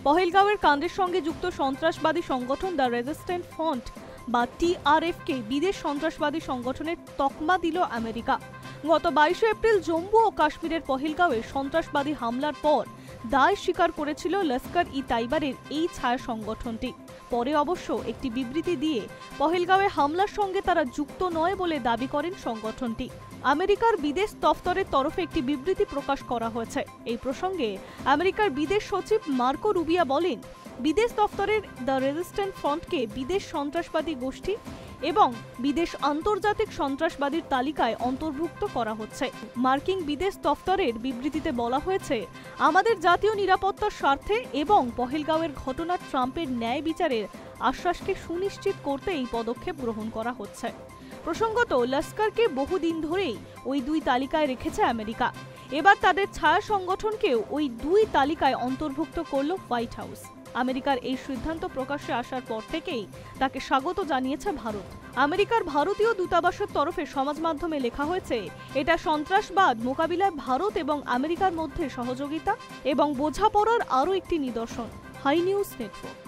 পহেলগাঁওয়ের কাণ্ডের সঙ্গে যুক্ত সন্ত্রাসবাদী সংগঠন দ্য রেজিস্ট্যান্ট ফ্রন্ট বা টিআরএফকে বিদেশ সন্ত্রাসবাদী সংগঠনের তকমা দিল আমেরিকা। গত 22 এপ্রিল জম্মু ও কাশ্মীরের পহেলগাঁওয়ে সন্ত্রাসবাদী হামলার পর দায় স্বীকার করেছিল লস্কর-ই-তাইবারের এই ছায়া সংগঠনটি। পরে অবশ্য একটি বিবৃতি দিয়ে পহেলগাঁওয়ে হামলার সঙ্গে তারা যুক্ত নয় বলে দাবি করেন সংগঠনটি। আমেরিকার বিদেশ দফতরের তরফে একটি বিবৃতি প্রকাশ করা হয়েছে। এই প্রসঙ্গে আমেরিকার বিদেশ সচিব মার্কো রুবিয়া বলেন, বিদেশ দফতরের দ্য রেজিস্ট্যান্ট ফ্রন্টকে বিদেশ সন্ত্রাসবাদী গোষ্ঠী এবং বিদেশ আন্তর্জাতিক সন্ত্রাসবাদীর তালিকায় অন্তর্ভুক্ত করা হচ্ছে। মার্কিন বিদেশ দফতরের বিবৃতিতে বলা হয়েছে, আমাদের জাতীয় নিরাপত্তার স্বার্থে এবং পহেলগাঁওয়ের ঘটনা ট্রাম্পের ন্যায় বিচারের আশ্বাসকে সুনিশ্চিত করতে এই পদক্ষেপ গ্রহণ করা হচ্ছে। প্রসঙ্গত, লস্করকে বহুদিন ধরেই ওই দুই তালিকায় রেখেছে আমেরিকা। এবার তাদের ছায়া সংগঠনকেও ওই দুই তালিকায় অন্তর্ভুক্ত করল হোয়াইট হাউস। আমেরিকার এই সিদ্ধান্ত প্রকাশ্যে আসার পর থেকেই তাকে স্বাগত জানিয়েছে ভারত। আমেরিকার ভারতীয় দূতাবাসের তরফে সমাজ মাধ্যমে লেখা হয়েছে, এটা সন্ত্রাসবাদ মোকাবিলায় ভারত এবং আমেরিকার মধ্যে সহযোগিতা এবং বোঝাপড়ার আরও একটি নিদর্শন। Hi news network.